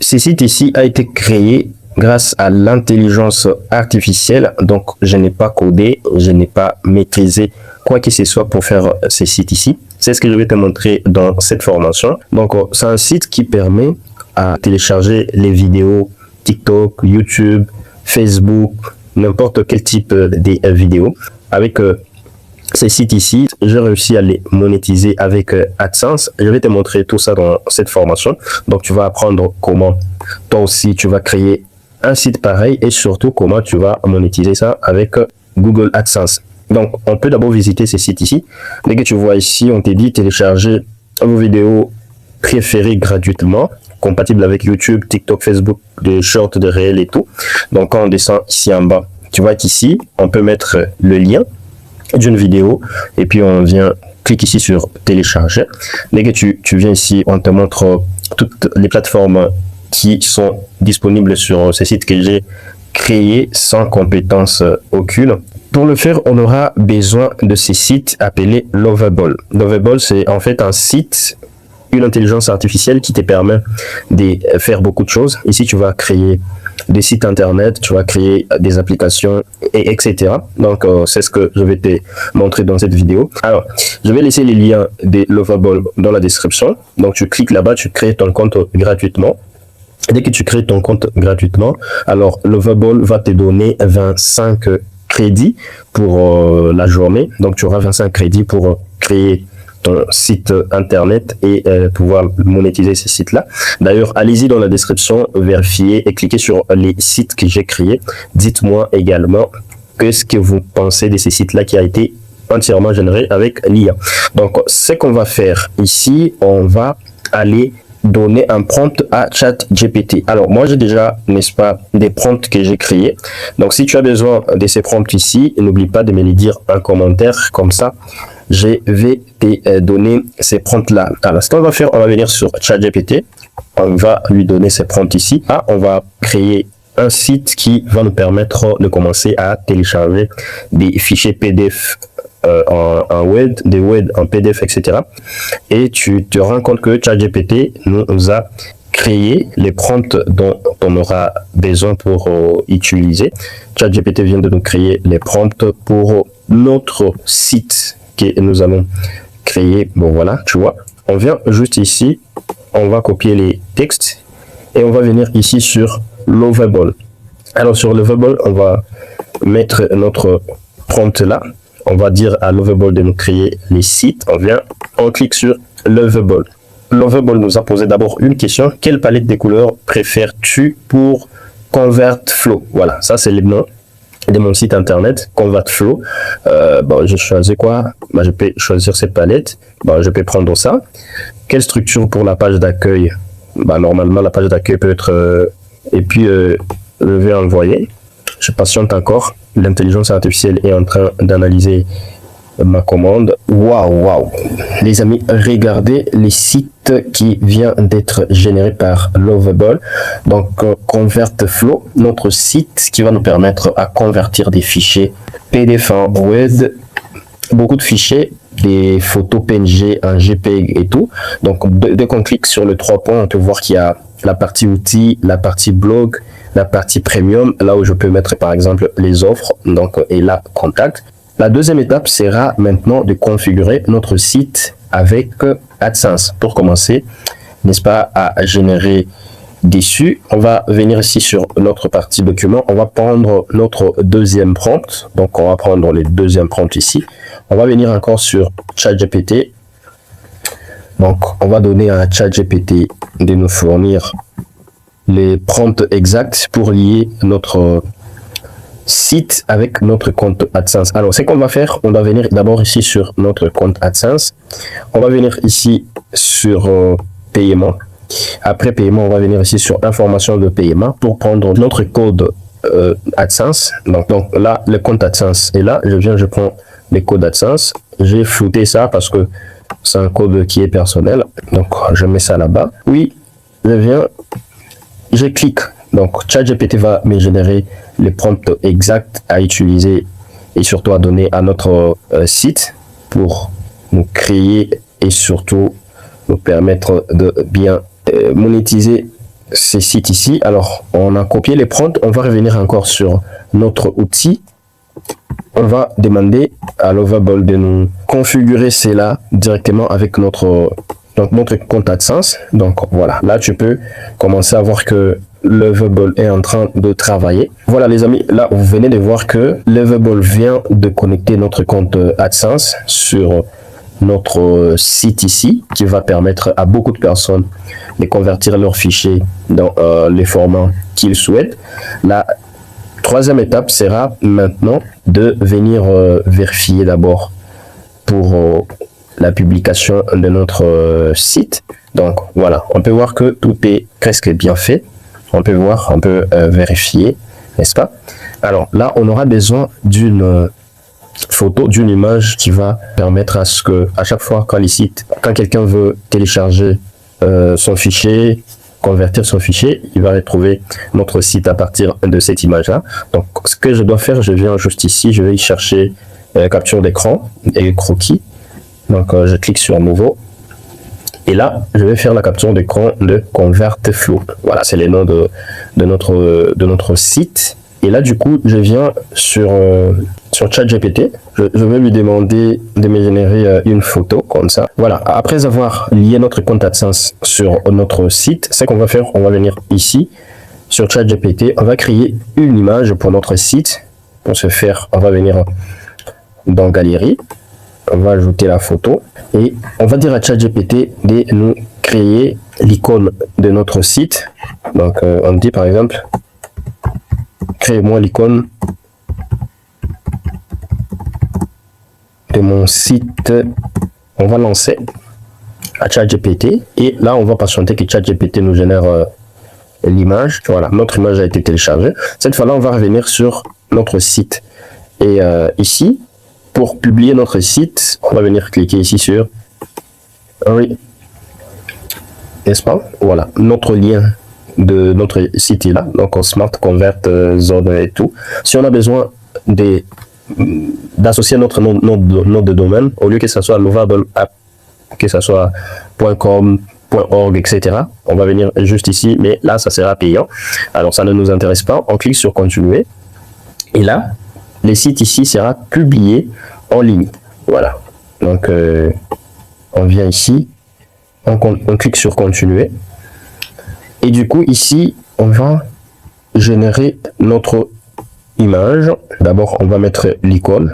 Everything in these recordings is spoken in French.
ce site ici a été créé grâce à l'intelligence artificielle. Donc, je n'ai pas codé, je n'ai pas maîtrisé quoi que ce soit pour faire ce site ici. C'est ce que je vais te montrer dans cette formation. Donc, c'est un site qui permet à télécharger les vidéos TikTok, YouTube, Facebook, n'importe quel type de vidéos. Avec ces sites ici, j'ai réussi à les monétiser avec AdSense. Je vais te montrer tout ça dans cette formation. Donc, tu vas apprendre comment toi aussi tu vas créer un site pareil et surtout comment tu vas monétiser ça avec Google AdSense. Donc, on peut d'abord visiter ces sites ici. Dès que tu vois ici, on te dit télécharger vos vidéos préférées gratuitement, compatibles avec YouTube, TikTok, Facebook, des shorts, des réels et tout. Donc, quand on descend ici en bas, tu vois qu'ici, on peut mettre le lien d'une vidéo et puis on vient, clique ici sur télécharger. Dès que tu viens ici, on te montre toutes les plateformes qui sont disponibles sur ce site que j'ai créé sans compétence aucune. Pour le faire, on aura besoin de ces sites appelés Lovable. Lovable, c'est en fait un site, une intelligence artificielle qui te permet de faire beaucoup de choses. Ici, tu vas créer des sites internet, tu vas créer des applications, et etc. Donc, c'est ce que je vais te montrer dans cette vidéo. Alors, je vais laisser les liens des Lovable dans la description. Donc, tu cliques là-bas, tu crées ton compte gratuitement. Dès que tu crées ton compte gratuitement, alors Lovable va te donner 25 crédits pour la journée. Donc, tu auras 25 crédits pour créer ton site internet et pouvoir monétiser ces sites-là. D'ailleurs, allez-y dans la description, vérifiez et cliquez sur les sites que j'ai créés. Dites-moi également qu'est-ce que vous pensez de ces sites-là qui a été entièrement généré avec l'IA. Donc, ce qu'on va faire ici, on va aller donner un prompt à ChatGPT. Alors, moi, j'ai déjà, n'est-ce pas, des prompts que j'ai créés. Donc, si tu as besoin de ces prompts ici, n'oublie pas de me les dire en commentaire. Comme ça, je vais te donner ces prompts-là. Alors, ce qu'on va faire, on va venir sur ChatGPT. On va lui donner ces prompts ici. Ah, on va créer un site qui va nous permettre de commencer à télécharger des fichiers PDF en Word, des Word en PDF, etc. Et tu te rends compte que ChatGPT nous a créé les prompts dont on aura besoin pour utiliser. ChatGPT vient de nous créer les prompts pour notre site que nous allons créer. Bon, voilà, tu vois. On vient juste ici, on va copier les textes et on va venir ici sur Lovable. Alors, sur Lovable, on va mettre notre prompt là. On va dire à Lovable de nous créer les sites. On clique sur Lovable. Lovable nous a posé d'abord une question. Quelle palette de couleurs préfères-tu pour ConvertFlow? Voilà, ça c'est le nom de mon site internet, ConvertFlow. Bon, je choisis quoi? Je peux choisir cette palette. Je peux prendre ça. Quelle structure pour la page d'accueil? Normalement, la page d'accueil peut être... et puis, je vais envoyer. Je patiente encore. L'intelligence artificielle est en train d'analyser ma commande. Waouh! Les amis, regardez les sites qui viennent d'être générés par Lovable. Donc, ConvertFlow, notre site qui va nous permettre à convertir des fichiers PDF en Word, beaucoup de fichiers, des photos PNG en JPEG et tout. Donc, dès qu'on clique sur le 3 points, on peut voir qu'il y a la partie outils, la partie blog, la partie premium, là où je peux mettre par exemple les offres, donc et là contact. La deuxième étape sera maintenant de configurer notre site avec AdSense. Pour commencer, n'est-ce pas, à générer dessus, on va venir ici sur notre partie document, on va prendre notre deuxième prompt. Donc on va prendre le deuxième prompt ici. On va venir encore sur ChatGPT. Donc on va donner à ChatGPT de nous fournir les prompts exacts pour lier notre site avec notre compte AdSense. Alors, ce qu'on va faire, on va venir d'abord ici sur notre compte AdSense. On va venir ici sur paiement. Après paiement, on va venir ici sur information de paiement pour prendre notre code AdSense. Donc là, le compte AdSense est là. Je prends les codes AdSense. J'ai flouté ça parce que c'est un code qui est personnel. Donc, je mets ça là-bas. Oui, je viens. Je clique. Donc, ChatGPT va me générer les prompts exacts à utiliser et surtout à donner à notre site pour nous créer et surtout nous permettre de bien monétiser ces sites ici. Alors, on a copié les prompts. On va revenir encore sur notre outil. On va demander à Lovable de nous configurer cela directement avec notre compte AdSense. Donc voilà, là tu peux commencer à voir que Lovable est en train de travailler. Voilà les amis, là vous venez de voir que Lovable vient de connecter notre compte AdSense sur notre site ici, qui va permettre à beaucoup de personnes de convertir leurs fichiers dans les formats qu'ils souhaitent. La troisième étape sera maintenant de venir vérifier d'abord pour la publication de notre site. Donc voilà, on peut voir que tout est presque bien fait. On peut voir, on peut vérifier, n'est-ce pas? Alors là, on aura besoin d'une photo, d'une image qui va permettre à ce que à chaque fois quand quelqu'un veut télécharger son fichier, convertir son fichier, il va retrouver notre site à partir de cette image là. Donc ce que je dois faire, je viens juste ici, je vais y chercher capture d'écran et croquis. Donc je clique sur nouveau et là je vais faire la capture d'écran de ConvertFlow. Voilà, c'est le nom de notre site. Et là du coup je viens sur ChatGPT, je vais lui demander de me générer une photo comme ça. Voilà, après avoir lié notre compte AdSense sur notre site, ce qu'on va faire, on va venir ici sur ChatGPT, on va créer une image pour notre site. Pour ce faire, on va venir dans Galerie, on va ajouter la photo et on va dire à ChatGPT de nous créer l'icône de notre site. Donc on dit par exemple, crée-moi l'icône de mon site. On va lancer à ChatGPT et là on va patienter que ChatGPT nous génère l'image. Voilà, notre image a été téléchargée. Cette fois-là, on va revenir sur notre site et ici, pour publier notre site, on va venir cliquer ici sur oui, n'est-ce pas? Voilà, notre lien de notre site est là, donc en Smart Convert Zone et tout. Si on a besoin d'associer notre nom de domaine, au lieu que ce soit Lovable App, que ce soit .com, .org, etc. On va venir juste ici, mais là, ça sera payant. Alors, ça ne nous intéresse pas. On clique sur Continuer. Et là, le site ici sera publié en ligne. Voilà. Donc, on vient ici, on clique sur Continuer. Et du coup, ici, on va générer notre image. D'abord, on va mettre l'icône.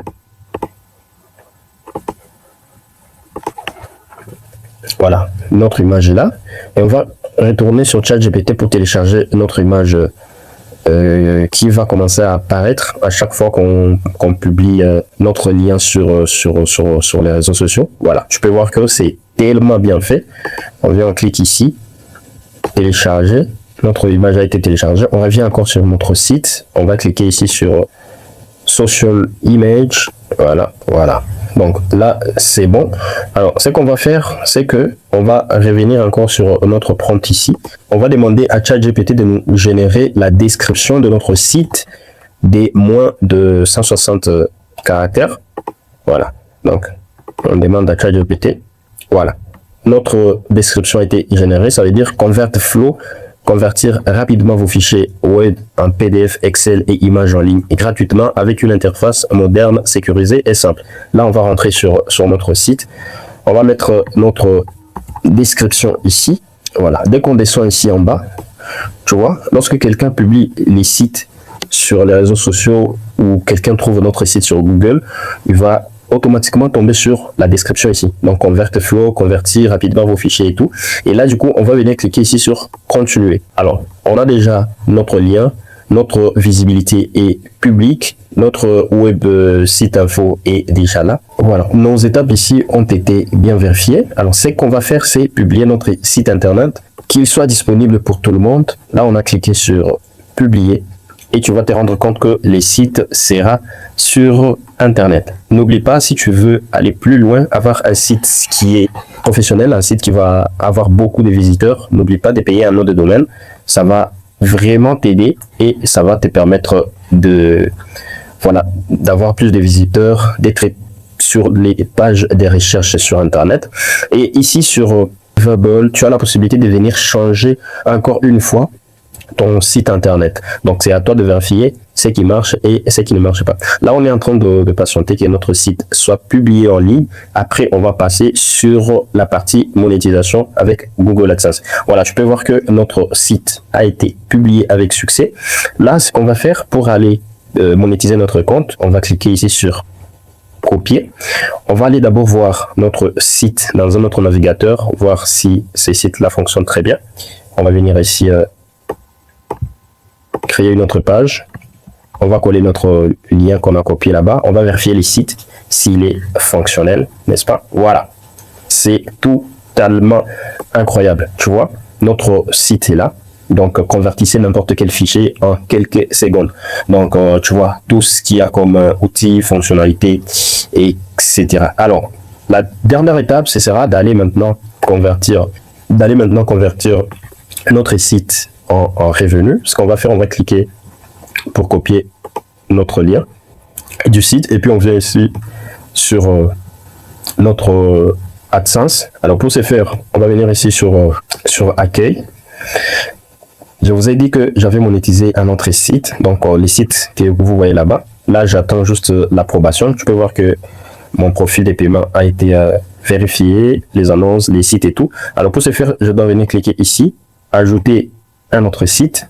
Voilà, notre image est là. Et on va retourner sur ChatGPT pour télécharger notre image qui va commencer à apparaître à chaque fois qu'on publie notre lien sur les réseaux sociaux. Voilà, tu peux voir que c'est tellement bien fait. On vient, on clique ici, télécharger. Notre image a été téléchargée. On revient encore sur notre site. On va cliquer ici sur Social Image. Voilà, voilà. Donc là, c'est bon. Alors, ce qu'on va faire, c'est que on va revenir encore sur notre prompt ici. On va demander à ChatGPT de nous générer la description de notre site des moins de 160 caractères. Voilà. Donc, on demande à ChatGPT. Voilà. Notre description a été générée. Ça veut dire ConvertFlow, convertir rapidement vos fichiers Word en PDF, Excel et images en ligne et gratuitement avec une interface moderne, sécurisée et simple. Là, on va rentrer sur notre site. On va mettre notre description ici. Voilà. Dès qu'on descend ici en bas, tu vois, lorsque quelqu'un publie les sites sur les réseaux sociaux ou quelqu'un trouve notre site sur Google, il va automatiquement tomber sur la description ici. Donc, ConvertFlow, convertir rapidement vos fichiers et tout. Et là, du coup, on va venir cliquer ici sur continuer. Alors, on a déjà notre lien, notre visibilité est publique, notre web site info est déjà là. Voilà, nos étapes ici ont été bien vérifiées. Alors, ce qu'on va faire, c'est publier notre site internet, qu'il soit disponible pour tout le monde. Là, on a cliqué sur publier. Et tu vas te rendre compte que les sites sera sur Internet. N'oublie pas, si tu veux aller plus loin, avoir un site qui est professionnel, un site qui va avoir beaucoup de visiteurs, n'oublie pas de payer un nom de domaine. Ça va vraiment t'aider et ça va te permettre d'avoir plus de visiteurs, d'être sur les pages des recherches sur Internet. Et ici sur Dribble, tu as la possibilité de venir changer encore une fois ton site internet. Donc, c'est à toi de vérifier ce qui marche et ce qui ne marche pas. Là, on est en train de patienter que notre site soit publié en ligne. Après, on va passer sur la partie monétisation avec Google AdSense. Voilà, tu peux voir que notre site a été publié avec succès. Là, ce qu'on va faire pour aller monétiser notre compte, on va cliquer ici sur copier. On va aller d'abord voir notre site dans un autre navigateur, voir si ces sites-là fonctionnent très bien. On va venir ici créer une autre page. On va coller notre lien qu'on a copié là-bas. On va vérifier les sites s'il est fonctionnel, n'est-ce pas? Voilà, c'est totalement incroyable. Tu vois, notre site est là. Donc, convertissez n'importe quel fichier en quelques secondes. Donc, tu vois, tout ce qu'il y a comme outils, fonctionnalités, etc. Alors, la dernière étape, ce sera d'aller maintenant convertir notre site en revenu. Ce qu'on va faire, on va cliquer pour copier notre lien du site. Et puis, on vient ici sur notre AdSense. Alors, pour ce faire, on va venir ici sur Accueil. Je vous ai dit que j'avais monétisé un autre site, donc les sites que vous voyez là-bas. Là, j'attends juste l'approbation. Tu peux voir que mon profil de paiement a été vérifié, les annonces, les sites et tout. Alors pour ce faire, je dois venir cliquer ici, ajouter un autre site.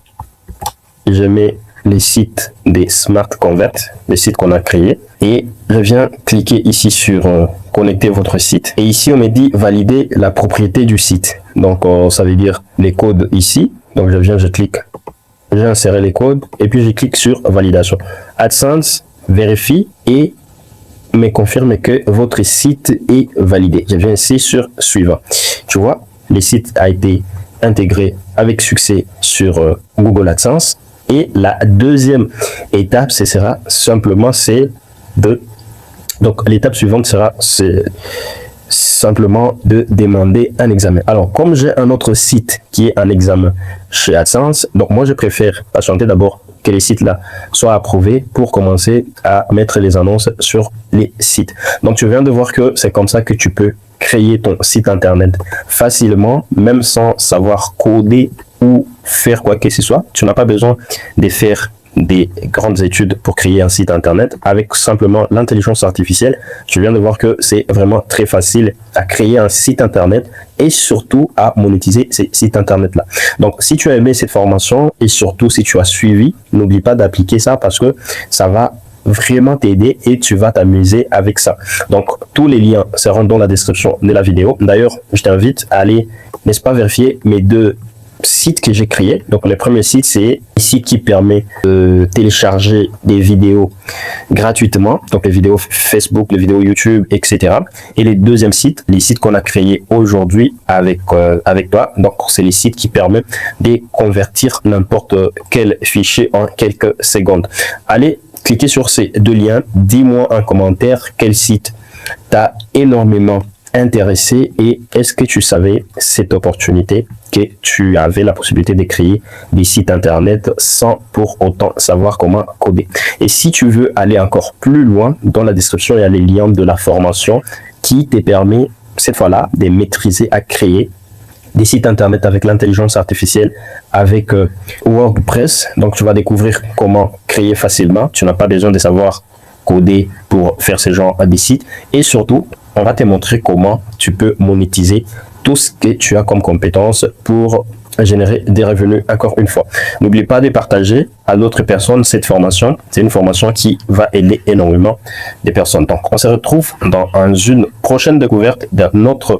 Je mets les sites des Smart Convert, les sites qu'on a créés. Et je viens cliquer ici sur connecter votre site. Et ici, on me dit valider la propriété du site. Donc, ça veut dire les codes ici. Donc, je clique, j'ai inséré les codes et puis je clique sur validation. AdSense vérifie et me confirme que votre site est validé. Je viens ici sur suivant. Tu vois, le site a été intégré avec succès sur Google AdSense. Et la deuxième étape, ce sera simplement donc l'étape suivante sera simplement de demander un examen. Alors, comme j'ai un autre site qui est un examen chez AdSense, donc moi je préfère patienter d'abord que les sites là soient approuvés pour commencer à mettre les annonces sur les sites. Donc tu viens de voir que c'est comme ça que tu peux créer ton site internet facilement, même sans savoir coder ou faire quoi que ce soit. Tu n'as pas besoin de faire des grandes études pour créer un site internet. Avec simplement l'intelligence artificielle, tu viens de voir que c'est vraiment très facile à créer un site internet et surtout à monétiser ces sites internet là. Donc si tu as aimé cette formation et surtout si tu as suivi, n'oublie pas d'appliquer ça parce que ça va vraiment t'aider et tu vas t'amuser avec ça. Donc tous les liens seront dans la description de la vidéo. D'ailleurs, je t'invite à aller, n'est-ce pas, vérifier mes deux sites que j'ai créés. Donc le premier site, c'est un site qui permet de télécharger des vidéos gratuitement, donc les vidéos Facebook, les vidéos YouTube, etc. Et les deuxième sites, les sites qu'on a créés aujourd'hui avec toi, donc c'est les sites qui permettent de convertir n'importe quel fichier en quelques secondes. Allez cliquez sur ces deux liens, dis-moi en commentaire quel site t'a énormément intéressé et est-ce que tu savais cette opportunité que tu avais la possibilité de créer des sites internet sans pour autant savoir comment coder. Et si tu veux aller encore plus loin, dans la description il y a les liens de la formation qui te permet cette fois-là de maîtriser à créer des sites internet avec l'intelligence artificielle, avec WordPress. Donc tu vas découvrir comment créer facilement, tu n'as pas besoin de savoir coder pour faire ce genre de sites et surtout on va te montrer comment tu peux monétiser tout ce que tu as comme compétences pour générer des revenus. Encore une fois, n'oublie pas de partager à d'autres personnes cette formation. C'est une formation qui va aider énormément des personnes. Donc on se retrouve dans une prochaine découverte de notre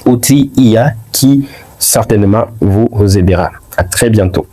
outil IA qui certainement vous aidera. À très bientôt.